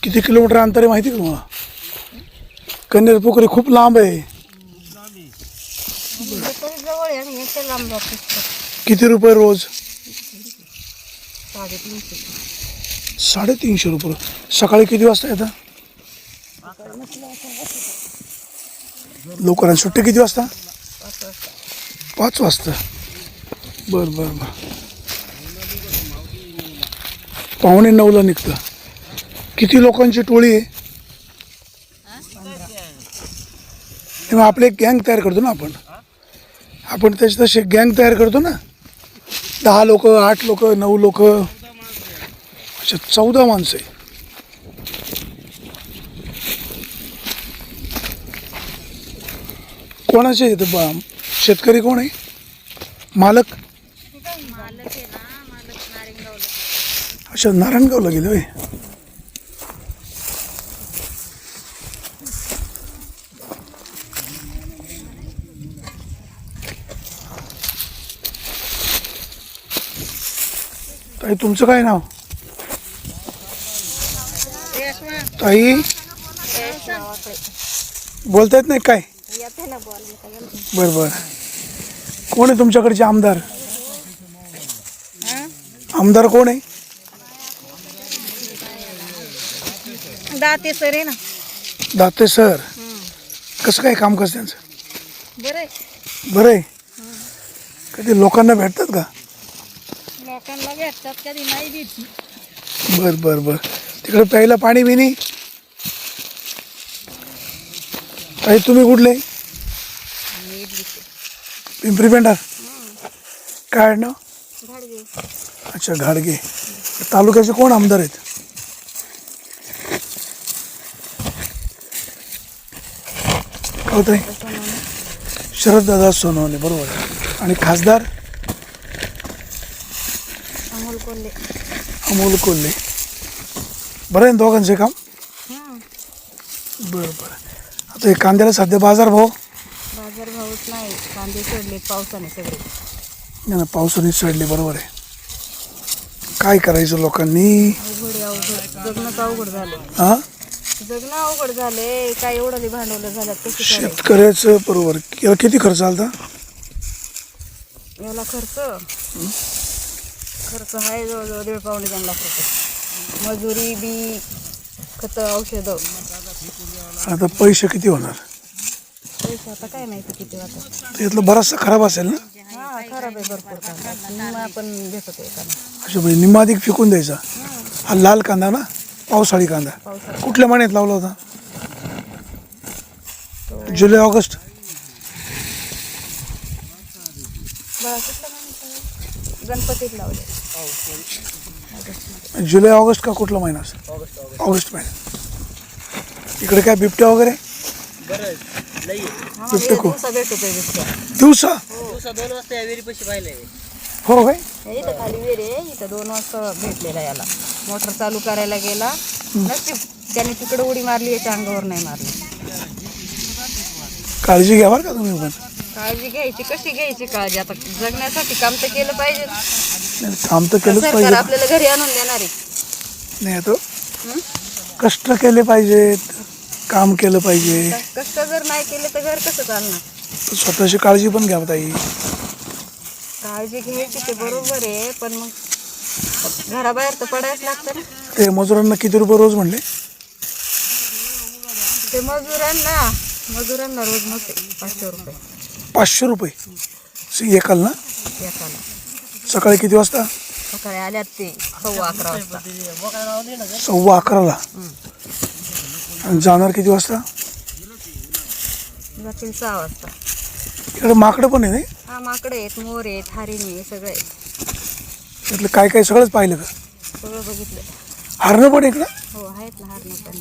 किती किलोमीटर अंतर आहे माहिती का तुम्हाला? कन्हेर पोखरी खूप लांब आहे. किती रुपये रोज? 350 रुपये. सकाळी किती वाजता येतं? लोकांना सुट्टी किती वाजता? 5 वाजता. बरं बरं बरं. 8:45 निघतं. किती लोकांची टोळी आहे? तेव्हा आपले एक गँग तयार करतो ना आपण त्याची तशी गँग तयार करतो ना. 10 लोक, 8 लोक, 9 लोक, अच्छा 14 माणसं आहे. कोणाचे इथं शेतकरी कोण आहे? मालक? अच्छा नारायणगावला गेले होय. ताई तुमचं काय नाव? ताई बोलता येत नाही काय? बरं बरं. कोण आहे तुमच्याकडचे आमदार? आमदार कोण आहे? दाते सर आहे ना. दाते सर. कसं काय काम कसं त्यांचं? बरं आहे. कधी लोकांना भेटतात का? लोकांना भेटतात, कधी नाही भेटत. बरं बरं बरं. तिकडे प्यायला पाणी बिनी? ताई तुम्ही कुठले? पिंपरी पेंढार. काय नाव? अच्छा घाडगे. तालुक्याचे कोण आमदार आहेत? शरददादा सोनवणे. बरोबर. आणि खासदार? अमोल कोल्हे. बरं आहे दोघांचे काम? बरं बरं. आता हे कांद्याला सध्या बाजारभावच नाही. कांदे चढले पावसाने सगळे. नाही ना, पावसाने चढले. बरोबर आहे. काय करायचं लोकांनी? जगणं अवघड झालं. हां जगणं अवघड झाले. काय एवढं भांडवलं झालं कसं शेतकऱ्याचं. बरोबर. याला किती खर्च आलता? याला खर्च आहे जवळजवळ 1.5-2 लाख रुपये. मजुरी बी, खत, औषध. आता पैसे किती होणार? पैसे आता काय माहिती किती होतात. त्यातलं बराचसा खराब असेल ना? हा खराब आहे भरपूर कांदा. निम्मा आपण घेतो एकाला. अच्छा म्हणजे निम्मा अधिक फेकून द्यायचा. हा लाल कांदा ना? पावसाळी कांदा. कुठल्या महिन्यात लावला होता? जुलै ऑगस्ट? गणपतीत लावले. जुलै ऑगस्ट का कुठला महिना असेल? ऑगस्ट महिना. इकडे काय बिबट्या वगैरे? बिबटे खूप दिवसा? हो काय? इथं खाली वेर आहे. इथं 2 वाजता भेटलेला याला. मोटर चालू करायला गेला. नक्की त्याने तिकडे उडी मारली, याच्या अंगावर नाही मारली. काळजी घ्या बरं का तुम्ही पण. काळजी घ्यायची. कशी घ्यायची काळजी? आता जगण्यासाठी काम तर केलं पाहिजे. काम तर केलंच सरकार पाहिजे. आपल्याला घरी आणून देणार आहे. नाही तो कष्ट केले पाहिजेत, काम केलं पाहिजे. कष्ट जर नाही केले तर घर कसं चालणार? स्वतःची काळजी पण घ्या ताई. काळजी घ्यायची ते बरोबर आहे, पण मग घराबाहेर तर पडायच लागतं ना. ते मजुरांना किती रुपये रोज म्हणले? ते मजुरांना रोज नसते 500 रुपये. 500 रुपये एकाल ना? एकाला. सकाळी किती वाजता? सकाळी आल्यात ते 11:15 वाजता. 11:15ला. आणि जाणार किती वाजता? जातील 6 वाजता. इकडे माकडं पण आहे नाही? हा माकडे आहेत, मोर आहेत, हरिणी आहे, सगळे आहेत. त्यातलं काय काय सगळंच पाहिलं का? सगळं बघितलं. हरणं पण इकडं? हो आहेत ना हरणं पण.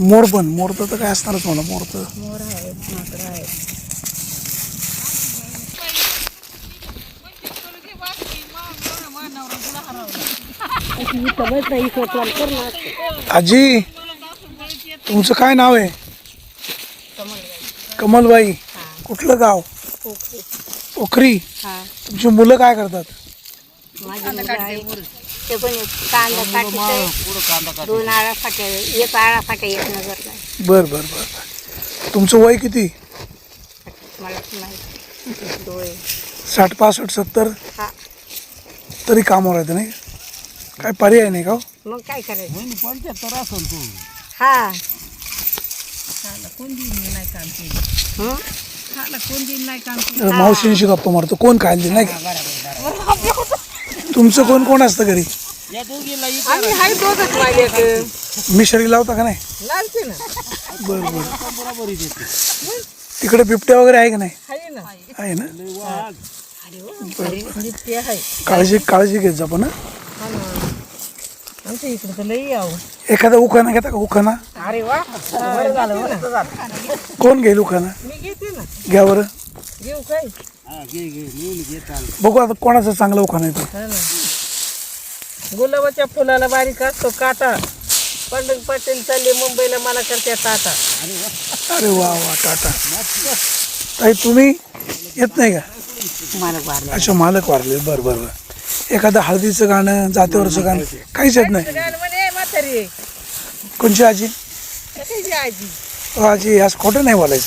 मोर पण? मोर तर काय असणारच म्हणा. मोर आहेत, माकडं आहेत. आजी तुमचं काय नाव आहे? कमलबाई. कुठलं गाव? पोखरी. तुमची मुलं काय करतात? माझी मुलं आहेत. ते पण कांदा काटते 2 आळा फाट्या 1 आळा फाट्या येत नगरला बर बर बर बर. तुमचं वय किती? मला माहिती डोळे 60 65 70 हा तरी कामावर येतं नाही काय पर्याय नाही का हो? मग काय करायचं हा हं? जरा मावशींशी गप्पा मारतो कोण खायला देईल नाही का? तुमचं कोण कोण असतं घरी? आम्ही हाय दोघच वाले मिशरी लावता का नाही? लावते ना बरं बरं. तिकडे बिबट्या वगैरे आहे का नाही? हाय ना आहे ना. बिबटे आहे काळजी घेत जा पण हं? हा ना आमच्या इकडे तर लई यावं एखादा उखाणा घेता का उखाणा? अरे वा बरं झालं बरं झालं कोण घेईल उखाणा? मी घेते ना घ्या बरं घेऊ काय बघू आता कोणाचा चांगला उखाणा येतो. हा ना गुलाबाच्या फुलाला बारीक असतो काटा पंडित पटेल चालले मुंबईला मला करते टाटा अरे वा वा टाटा. ताई तुम्ही येत नाही का? मालक वारले अच्छा मालक वारले बरं बरं बरं. एखादं हळदीचं गाणं जात्यावरचं गाणं काहीच येत नाही. म्हणे म्हातारी कोणची आजी? कशाची आजी आजी आज खोटं नाही बोलायचं.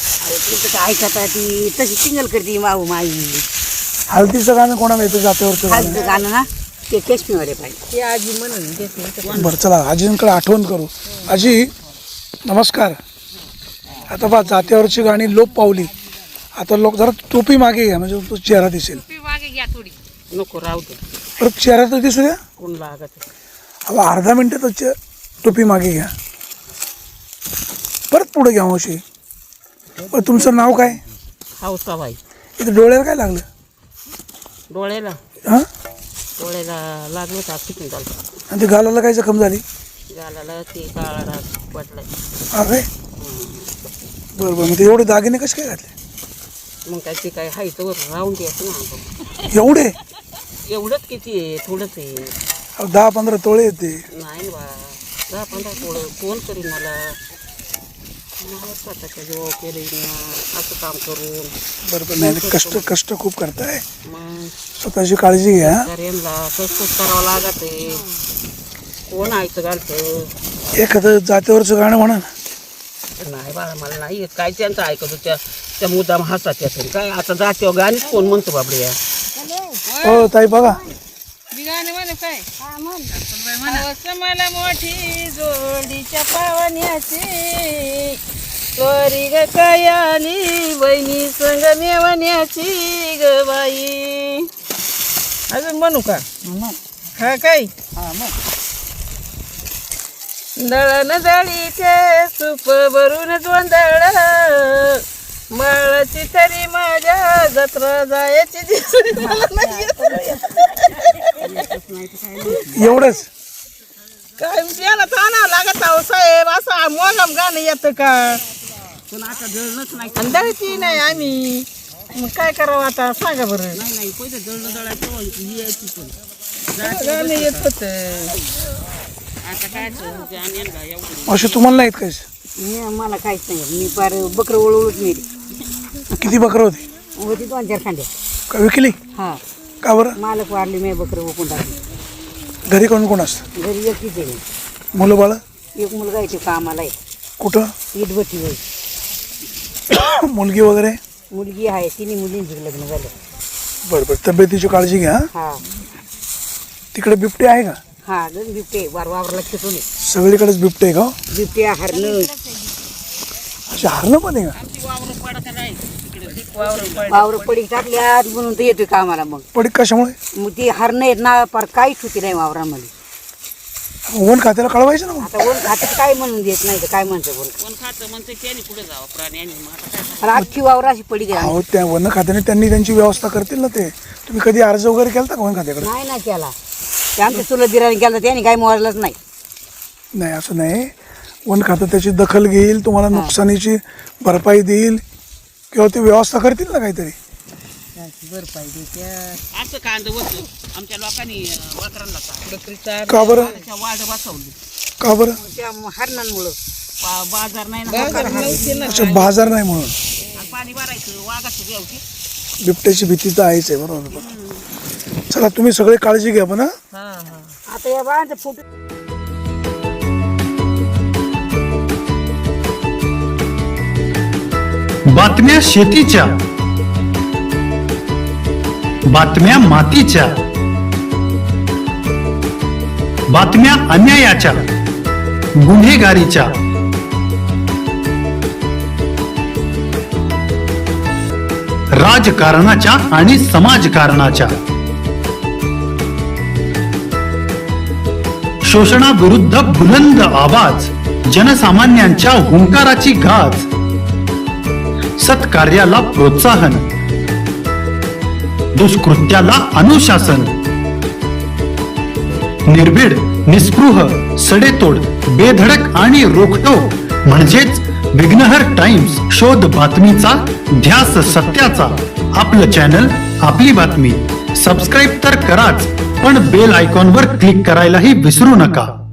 ऐकता ती तशी टिंगल करते माऊ माई हळदीचं गाणं कोणाला येतं जात्यावरचं गाणं? खालचं गाणं ना ते केशमीवाले पाहिजे ती आजी म्हणून देते बरं चला आजींकडे आठवण करू. आजी नमस्कार. आता बा जात्यावरची गाणी लोप पावली. आता लोक जरा टोपी मागे घ्या म्हणजे तो चेहरा दिसेल. मागे घ्या थोडी नको राहू दे परत चेहरा तर दिसू द्या. कोण लागत अहो अर्धा मिनटं तर टोपी मागे घ्या. परत पुढे घ्या मावशी. बरं तुमचं नाव काय? हौसाबाई इथं डोळ्याला काय लागलं? डोळ्याला हां डोळ्याला लागलं का फिटिंग झालं आणि ते गालाला काय जखम झाली? गालाला ते काळा डाग पडलाय हा काय बरं बरं. मग ते एवढे दागिने कसे काय घातले? मग काय ते काय हायचं वर राहून द्यायचं ना आपण. एवढे? एवढंच किती आहे थोडंच आहे अहो 10-15 तोळे येते. नाही बा 10-15 थोडं फोन करीन मला स्वतःच्या जेव्हा केलं असं काम करून बरं बरं नाही कष्ट कष्ट खूप करताय. मग स्वतःची काळजी घ्या. यांना कष्टच करावं लागत आहे कोण ऐकतं घालतं एखादं जात्यावरचं गाणं म्हणा ना. नाही बाळा मला नाही येत. काय त्यांचं ऐकतो त्या मुद्दाम हसतात यातून काय आता जातीवर गाणीच कोण म्हणतो बाबडे या हो ताई बघा गाणे म्हणे काय मला मोठी जोडीच्या पावण्याची चोरी ग कयाली बहिणी संग मेवण्याची ग बाई अजून म्हणू का हा काय दळण दळीचे सूप भरून गोंधळ बाळाची तरी माझ्या जत्रा जायची दिसली मला नाही एवढंच काय याला ताणावं लागत आहो साहेब असं मोगम गाणं येतं का पण आता जळणच नाही दळती नाही आम्ही मग काय करावं आता सांगा बरं नाही नाही पहिलं जळणं दळायचं यायची पण गाणं येत होतं आता काय एवढं अशी तुम्हाला नाहीत काहीच? मला काहीच नाही मी फार बकरं ओळवूच नेली किती बकरं होती? होती 2-4 खांद्या का विकली? हा का बरं? मालक वारले मी बकरं ओकून टाकली घरी कोण कोण असतं? घरी एकटीच आहे मुलं बाळ? एक मुलगा आहे ते कामाला आहे कुठं? इटभट्टी होई मुलगी वगैरे? मुलगी आहे 3 मुलींची लग्न झालं बरं बरं तब्येतीची काळजी घ्या. हा तिकडे बिबटे आहे का? हा गण बिबटे वावरला खेटून सगळीकडेच बिबटे आहे का? बिबट्या हरणं अशी हरणं पण आहे का? वावर पडी टाकल्यात म्हणून तर येतोय कामाला मग पडी कशामुळे? मग ती हरणं आहेत ना फार काहीच होती नाही वावरामध्ये वन खात्याला कळवायचं ना मग. आता वन खातं काय म्हणून देत नाही तर काय म्हणतं वन कोण खातं म्हणते त्याने पुढे जावं प्राण्यांनी तर अख्खी वावर अशी पडी द्या अहो त्या वन खात्याने त्यांनी त्यांची व्यवस्था करतील ना ते. तुम्ही कधी अर्ज वगैरे केलता का वन खात्याकडे? नाही ना केला ते आमच्या चुलत दिराने केला त्याने काय मोजलंच नाही नाही असं नाही. वन खातं त्याची दखल घेईल तुम्हाला नुकसानीची भरपाई देईल किंवा ते व्यवस्था करतील ना काहीतरी. भरपाई देत्या असं कांद होतं आमच्या लोकांनी वाकरांना का बरं? वाढ बसवली का बरं? त्या हरणांमुळं बाजार नाही ना अच्छा बाजार नाही म्हणून. आणि पाणी भरायचं वाघाचं द्यावची बिबट्याची भीती तर आहेच आहे बरोबर. चला तुम्ही सगळे काळजी घ्या पण हं? हा हा आता या बाळांचे फोटो बातम्या शेतीच्या, बातम्या मातीच्या, बातम्या अन्यायाच्या, गुन्हेगारीच्या, राजकारणाच्या आणि समाजकारणाच्या, शोषणाविरुद्ध बुलंद आवाज, जनसामान्यांच्या हुंकाराची गाज, सत्कार्याला प्रोत्साहन, दुष्कृत्याला अनुशासन, निर्भीड, निस्पृह, सडेतोड, बेधडक आणि रोखटोक म्हणजेच विघ्नहर टाइम्स. शोध बातमीचा, ध्यास सत्याचा. आपलं चॅनल, आपली बातमी. सबस्क्राईब तर कराच, पण बेल आयकॉनवर क्लिक करायलाही विसरू नका.